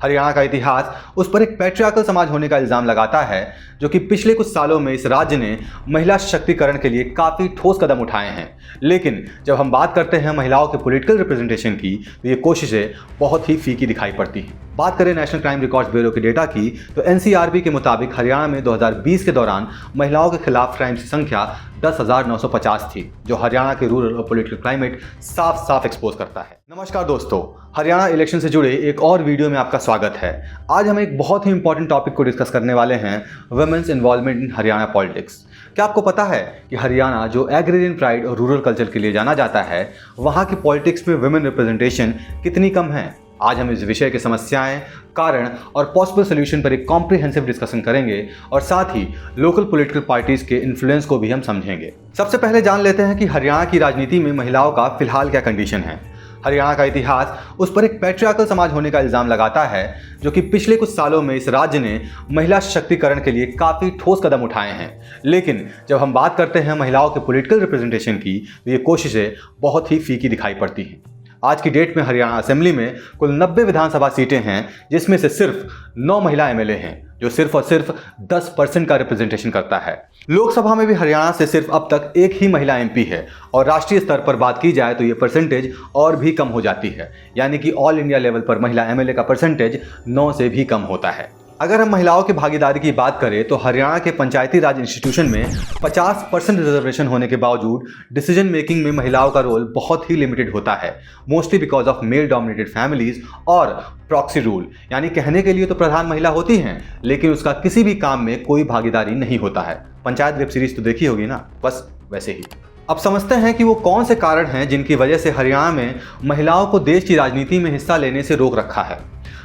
हरियाणा का इतिहास उस पर एक पैट्रियार्कल समाज होने का इल्जाम लगाता है, जो कि पिछले कुछ सालों में इस राज्य ने महिला सशक्तिकरण के लिए काफ़ी ठोस कदम उठाए हैं। लेकिन जब हम बात करते हैं महिलाओं के पॉलिटिकल रिप्रेजेंटेशन की, तो ये कोशिशें बहुत ही फीकी दिखाई पड़ती हैं। बात करें नेशनल क्राइम रिकॉर्ड्स ब्यूरो के डेटा की, तो एनसीआरबी के मुताबिक हरियाणा में 2020 के दौरान महिलाओं के खिलाफ क्राइम्स की संख्या 10,950 थी, जो हरियाणा के रूरल और पॉलिटिकल क्लाइमेट साफ साफ एक्सपोज करता है। नमस्कार दोस्तों, हरियाणा इलेक्शन से जुड़े एक और वीडियो में आपका स्वागत है। आज हम एक बहुत ही इंपॉर्टेंट टॉपिक को डिस्कस करने वाले हैं, women's involvement in Haryana politics. क्या आपको पता है कि हरियाणा, जो एग्रेरियन प्राइड और रूरल कल्चर के लिए जाना जाता है, वहाँ की पॉलिटिक्स में वुमेन रिप्रेजेंटेशन कितनी कम है? आज हम इस विषय की समस्याएं, कारण और पॉसिबल सोल्यूशन पर एक कॉम्प्रिहेंसिव डिस्कशन करेंगे और साथ ही लोकल पॉलिटिकल पार्टीज के इन्फ्लुएंस को भी हम समझेंगे। सबसे पहले जान लेते हैं कि हरियाणा की राजनीति में महिलाओं का फिलहाल क्या कंडीशन है। हरियाणा का इतिहास उस पर एक पैट्रियार्कल समाज होने का इल्जाम लगाता है, जो कि पिछले कुछ सालों में इस राज्य ने महिला सशक्तिकरण के लिए काफ़ी ठोस कदम उठाए हैं। लेकिन जब हम बात करते हैं महिलाओं के पॉलिटिकल रिप्रेजेंटेशन की, तो ये कोशिशें बहुत ही फीकी दिखाई पड़ती हैं। आज की डेट में हरियाणा असेंबली में कुल 90 विधानसभा सीटें हैं, जिसमें से सिर्फ 9 महिला एमएलए हैं, जो सिर्फ और सिर्फ 10% का रिप्रेजेंटेशन करता है। लोकसभा में भी हरियाणा से सिर्फ अब तक एक ही महिला एमपी है और राष्ट्रीय स्तर पर बात की जाए तो ये परसेंटेज और भी कम हो जाती है, यानी कि ऑल इंडिया लेवल पर महिला एमएलए का परसेंटेज 9 से भी कम होता है। अगर हम महिलाओं की भागीदारी की बात करें तो हरियाणा के पंचायती राज इंस्टीट्यूशन में 50% रिजर्वेशन होने के बावजूद डिसीजन मेकिंग में महिलाओं का रोल बहुत ही लिमिटेड होता है, mostly because of male dominated families और प्रॉक्सी रूल, यानी कहने के लिए तो प्रधान महिला होती हैं, लेकिन उसका किसी भी काम में कोई भागीदारी नहीं होता है। पंचायत वेब सीरीज तो देखी होगी ना, बस वैसे ही। अब समझते हैं कि वो कौन से कारण हैं जिनकी वजह से हरियाणा में महिलाओं को देश की राजनीति में हिस्सा लेने से रोक रखा है।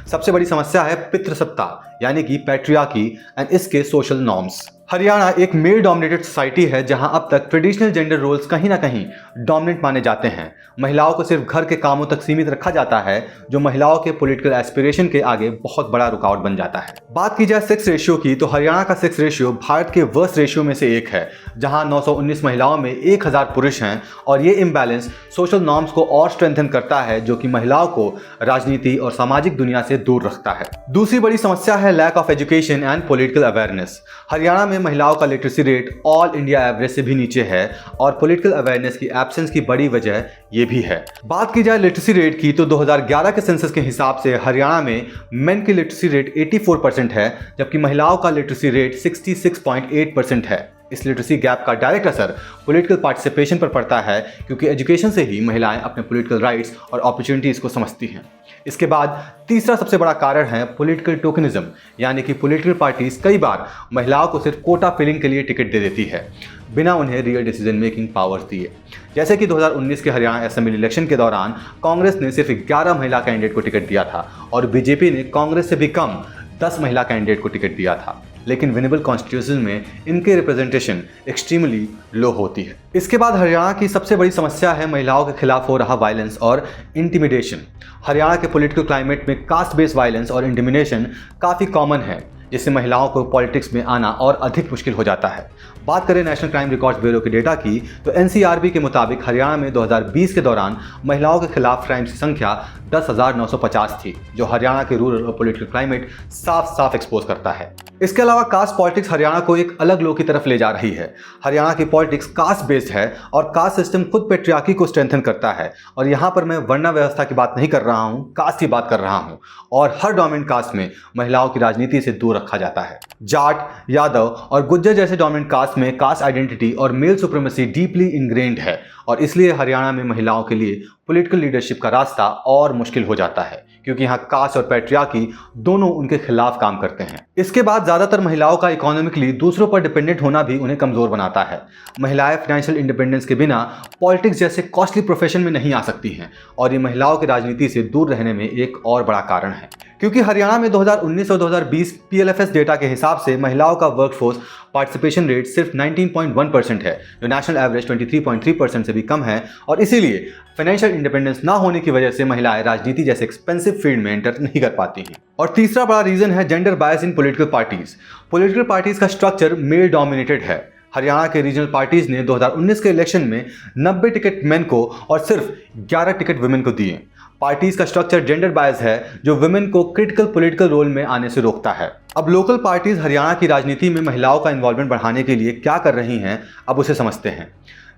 सबसे बड़ी समस्या है पितृसत्ता, यानी कि पैट्रियार्की एंड इसके सोशल नॉर्म्स। हरियाणा एक मेल डोमिनेटेड सोसाइटी है, जहां अब तक ट्रेडिशनल जेंडर रोल्स कहीं ना कहीं डोमिनेंट माने जाते हैं। महिलाओं को सिर्फ घर के कामों तक सीमित रखा जाता है, जो महिलाओं के पॉलिटिकल एस्पिरेशन के आगे बहुत बड़ा रुकावट बन जाता है। बात की जाए सेक्स रेशियो की, तो हरियाणा का सेक्स रेशियो भारत के वर्स्ट रेशियो में से एक है, जहां 919 महिलाओं में 1000 पुरुष हैं, और ये इम्बैलेंस सोशल नॉर्म्स को और स्ट्रेंथन करता है, जो कि महिलाओं को राजनीति और सामाजिक दुनिया से दूर रखता है। दूसरी बड़ी समस्या है lack of education and political awareness. Haryana में महिलाओं का literacy rate all India average से भी नीचे है, और पॉलिटिकल अवेयरनेस की एब्सेंस की बड़ी वजह ये भी है। बात की जाए लिटरेसी रेट की, तो 2011 के सेंसस के हिसाब से हरियाणा में मेन की लिटरेसी रेट 84% है, जबकि महिलाओं का लिटरेसी रेट 66.8% है। इस लिटरेसी गैप का डायरेक्ट असर पॉलिटिकल पार्टिसिपेशन पर पड़ता है, क्योंकि एजुकेशन से ही महिलाएं अपने पॉलिटिकल राइट्स और अपॉर्चुनिटीज को समझती हैं। इसके बाद तीसरा सबसे बड़ा कारण है पॉलिटिकल टोकनिज्म, यानी कि पॉलिटिकल पार्टीज कई बार महिलाओं को सिर्फ कोटा फिलिंग के लिए टिकट दे देती है, बिना उन्हें रियल डिसीजन मेकिंग पावर्स दिए। जैसे कि 2019 के हरियाणा असेंबली इलेक्शन के दौरान कांग्रेस ने सिर्फ 11 महिला कैंडिडेट को टिकट दिया था, और बीजेपी ने कांग्रेस से भी कम 10 महिला कैंडिडेट को टिकट दिया था, लेकिन विनेबल कॉन्स्टिट्यूशन में इनके रिप्रेजेंटेशन एक्सट्रीमली लो होती है। इसके बाद हरियाणा की सबसे बड़ी समस्या है महिलाओं के खिलाफ हो रहा वायलेंस और इंटिमिडेशन। हरियाणा के पॉलिटिकल क्लाइमेट में कास्ट बेस्ड वायलेंस और इंटिमिडेशन काफ़ी कॉमन है, जिससे महिलाओं को पॉलिटिक्स में आना और अधिक मुश्किल हो जाता है। बात करें नेशनल क्राइम रिकॉर्ड्स ब्यूरो के डेटा की, तो एनसीआरबी के मुताबिक हरियाणा में 2020 के दौरान महिलाओं के खिलाफ क्राइम्स की संख्या 10,950 थी, जो हरियाणा के रूरल और पॉलिटिकल क्लाइमेट साफ साफ एक्सपोज करता है। इसके अलावा कास्ट पॉलिटिक्स हरियाणा को एक अलग लो की तरफ ले जा रही है। हरियाणा की पॉलिटिक्स कास्ट बेस्ड है, और कास्ट सिस्टम खुद पैट्रियार्की को स्ट्रेंथन करता है। और यहाँ पर मैं वर्ण व्यवस्था की बात नहीं कर रहा हूँ, कास्ट की बात कर रहा हूँ। और हर डोमिनेंट कास्ट में महिलाओं की राजनीति से दूर रखा जाता है। जाट, यादव और गुज्जर जैसे डोमिनेंट कास्ट में कास्ट आइडेंटिटी और मेल सुप्रीमेसी डीपली इनग्रेन्ड है, और इसलिए हरियाणा में महिलाओं के लिए पॉलिटिकल लीडरशिप का रास्ता और मुश्किल हो जाता है, क्योंकि यहाँ कास्ट और पैट्रियार्की दोनों उनके खिलाफ काम करते हैं। इसके बाद ज़्यादातर महिलाओं का इकोनॉमिकली दूसरों पर डिपेंडेंट होना भी उन्हें कमज़ोर बनाता है। महिलाएं फाइनेंशियल इंडिपेंडेंस के बिना पॉलिटिक्स जैसे कॉस्टली प्रोफेशन में नहीं आ सकती हैं, और ये महिलाओं की राजनीति से दूर रहने में एक और बड़ा कारण है। क्योंकि हरियाणा में 2019 और 2020 पीएलएफएस डेटा के हिसाब से महिलाओं का वर्कफोर्स पार्टिसिपेशन रेट सिर्फ 19.1% है, जो नेशनल एवरेज 23.3% से भी कम है, और इसीलिए फाइनेंशियल इंडिपेंडेंस ना होने की वजह से महिलाएं राजनीति जैसे एक्सपेंसिव फील्ड में एंटर नहीं कर पाती हैं। और तीसरा बड़ा रीजन है जेंडर बायस इन पॉलिटिकल पार्टीज। पॉलिटिकल पार्टीज का स्ट्रक्चर मेल डोमिनेटेड है। हरियाणा के रीजनल पार्टीज ने 2019 के इलेक्शन में 90 टिकट मेन को और सिर्फ 11 टिकट वुमेन को दिए। पार्टीज का स्ट्रक्चर जेंडर बायस है जो वुमेन को क्रिटिकल पॉलिटिकल रोल में आने से रोकता है। अब लोकल पार्टीज हरियाणा की राजनीति में महिलाओं का इन्वॉल्वमेंट बढ़ाने के लिए क्या कर रही हैं, अब उसे समझते हैं।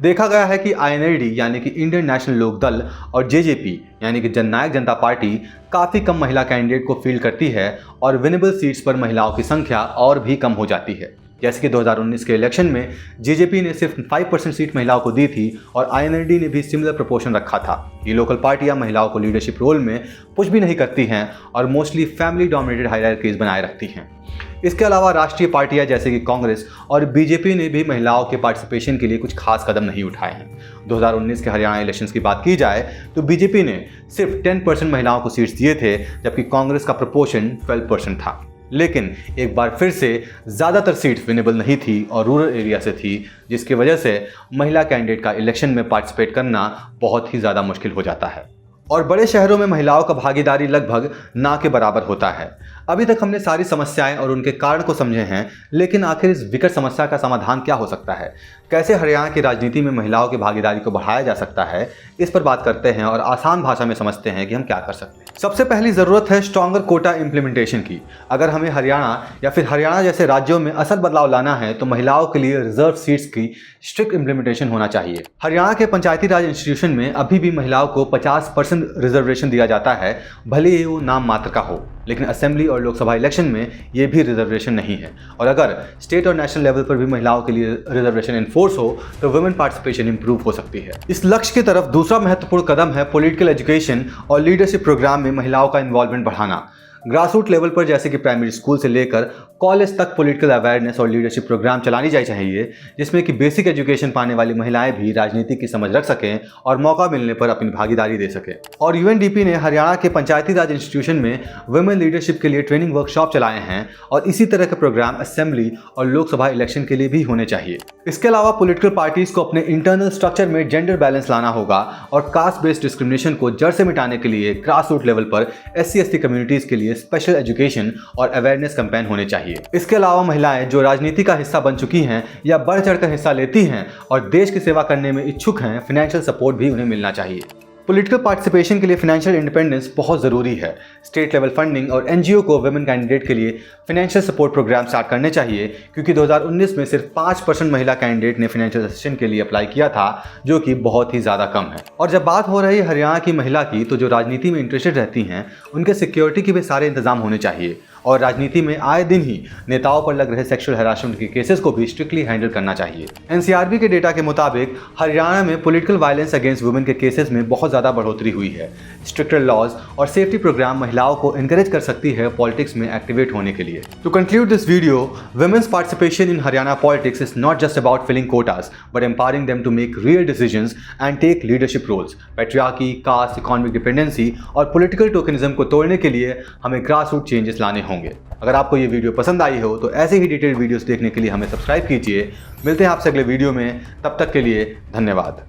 देखा गया है कि INLD यानी कि इंडियन नेशनल लोक दल और JJP यानी कि जननायक जनता पार्टी काफ़ी कम महिला कैंडिडेट को फील्ड करती है और विनेबल सीट्स पर महिलाओं की संख्या और भी कम हो जाती है। जैसे कि 2019 के इलेक्शन में JJP ने सिर्फ 5% सीट महिलाओं को दी थी और INLD ने भी सिमिलर प्रोपोर्शन रखा था। ये लोकल पार्टियां महिलाओं को लीडरशिप रोल में पुश भी नहीं करती हैं और मोस्टली फैमिली डोमिनेटेड हायरार्कीज बनाए रखती हैं। इसके अलावा राष्ट्रीय पार्टियां जैसे कि कांग्रेस और BJP ने भी महिलाओं के पार्टिसिपेशन के लिए कुछ खास कदम नहीं उठाए हैं। 2019 के हरियाणा इलेक्शंस की बात की जाए तो BJP ने सिर्फ 10% महिलाओं को सीट्स दिए थे, जबकि कांग्रेस का प्रोपोर्शन 12% था। लेकिन एक बार फिर से ज़्यादातर सीट्स विनेबल नहीं थी और रूरल एरिया से थी, जिसकी वजह से महिला कैंडिडेट का इलेक्शन में पार्टिसिपेट करना बहुत ही ज़्यादा मुश्किल हो जाता है। और बड़े शहरों में महिलाओं का भागीदारी लगभग ना के बराबर होता है। अभी तक हमने सारी समस्याएं और उनके कारण को समझे हैं, लेकिन आखिर इस विकट समस्या का समाधान क्या हो सकता है? कैसे हरियाणा की राजनीति में महिलाओं की भागीदारी को बढ़ाया जा सकता है, इस पर बात करते हैं और आसान भाषा में समझते हैं कि हम क्या कर सकते हैं। सबसे पहली ज़रूरत है स्ट्रॉन्गर कोटा इम्प्लीमेंटेशन की। अगर हमें हरियाणा या फिर हरियाणा जैसे राज्यों में असल बदलाव लाना है तो महिलाओं के लिए रिजर्व सीट्स की स्ट्रिक्ट इम्प्लीमेंटेशन होना चाहिए। हरियाणा के पंचायती राज इंस्टीट्यूशन में अभी भी महिलाओं को 50% रिजर्वेशन दिया जाता है, भले ही वो नाम मात्र का हो, लेकिन असेंबली और लोकसभा इलेक्शन में ये भी रिजर्वेशन नहीं है। और अगर स्टेट और नेशनल लेवल पर भी महिलाओं के लिए रिजर्वेशन इन्फोर्स हो तो वुमेन पार्टिसिपेशन इंप्रूव हो सकती है। इस लक्ष्य की तरफ दूसरा महत्वपूर्ण कदम है पॉलिटिकल एजुकेशन और लीडरशिप प्रोग्राम में महिलाओं का इन्वॉल्वमेंट बढ़ाना। ग्रासरूट लेवल पर जैसे कि प्राइमरी स्कूल से लेकर कॉलेज तक पॉलिटिकल अवेयरनेस और लीडरशिप प्रोग्राम चलानी चाहिए, जिसमें कि बेसिक एजुकेशन पाने वाली महिलाएं भी राजनीति की समझ रख सकें और मौका मिलने पर अपनी भागीदारी दे सकें। और UNDP ने हरियाणा के पंचायती राज इंस्टीट्यूशन में वुमेन लीडरशिप के लिए ट्रेनिंग वर्कशॉप चलाए हैं और इसी तरह के प्रोग्राम असेंबली और लोकसभा इलेक्शन के लिए भी होने चाहिए। इसके अलावा पॉलिटिकल पार्टीज को अपने इंटरनल स्ट्रक्चर में जेंडर बैलेंस लाना होगा और कास्ट बेस्ड डिस्क्रिमिनेशन को जड़ से मिटाने के लिए ग्रास रूट लेवल पर SC/ST कम्युनिटीज के लिए स्पेशल एजुकेशन और अवेयरनेस कैंपेन होने चाहिए। इसके अलावा महिलाएं जो राजनीति का हिस्सा बन चुकी हैं या बढ़ चढ़कर हिस्सा लेती हैं और देश की सेवा करने में इच्छुक हैं, फाइनेंशियल सपोर्ट भी उन्हें मिलना चाहिए। पॉलिटिकल पार्टिसिपेशन के लिए फाइनेंशियल इंडिपेंडेंस बहुत ज़रूरी है। स्टेट लेवल फंडिंग और NGO को वुमेन कैंडिडेट के लिए फाइनेंशियल सपोर्ट प्रोग्राम स्टार्ट करने चाहिए, क्योंकि 2019 में सिर्फ 5% महिला कैंडिडेट ने फाइनेंशियल असिस्टेंस के लिए अप्लाई किया था, जो कि बहुत ही ज़्यादा कम है। और जब बात हो रही है हरियाणा की महिला की, तो जो राजनीति में इंटरेस्टेड रहती हैं उनके सिक्योरिटी के भी सारे इंतजाम होने चाहिए और राजनीति में आए दिन ही नेताओं पर लग रहे सेक्सुअल हैरासमेंट के केसेस को भी स्ट्रिक्टली हैंडल करना चाहिए। NCRB के डेटा के मुताबिक हरियाणा में पॉलिटिकल वायलेंस अगेंस्ट वुमेन के केसेस में बहुत ज़्यादा बढ़ोतरी हुई है। स्ट्रिक्टर लॉज और सेफ्टी प्रोग्राम महिलाओं को एनकरेज कर सकती है पॉलिटिक्स में एक्टिवेट होने के लिए। To conclude this video, women's participation in Haryana politics is not just about filling quotas but empowering them to make real decisions and take leadership roles. Patriarchy, caste, economic dependency और political tokenism को तोड़ने के लिए हमें grass root changes लाने होंगे। अगर आपको ये वीडियो पसंद आई हो तो ऐसे ही डिटेल्ड वीडियोस देखने के लिए हमें सब्सक्राइब कीजिए। मिलते हैं आपसे अगले वीडियो में, तब तक के लिए धन्यवाद।